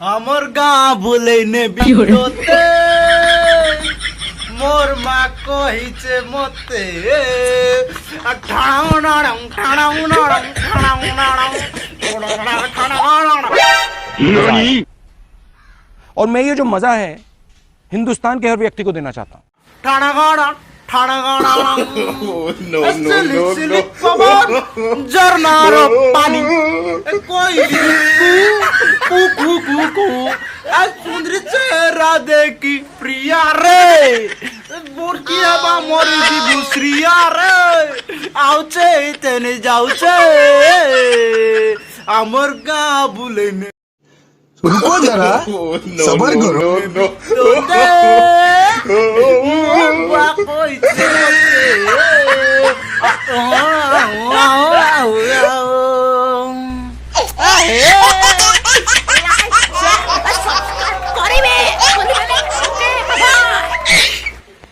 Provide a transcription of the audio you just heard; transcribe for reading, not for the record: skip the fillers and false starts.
আমার গা বলে নেবি তোতে মোর মা কহিছে মতে ঠাড়াও নাড়াও ঠাড়াও নাড়াও ঠাড়াও নাড়াও ঠাড়াও নাড়াও। और मैं ये जो मजा है हिंदुस्तान के हर व्यक्ति को देना चाहता हूँ। ঠাড়াগাড়া ঠাড়াগাড়া সিলি সিলি পবন ঝরনার পানি কই কু কু কু কু সুন্দরী চেহারা দেখি প্রিয়া রে বুড়কি হবা মরি দিবু শ্রিয়া রে আউছে তেনে যাউছে আমার গা বুলে নে रुको जरा सबर करो তোতে মা কইছে মতে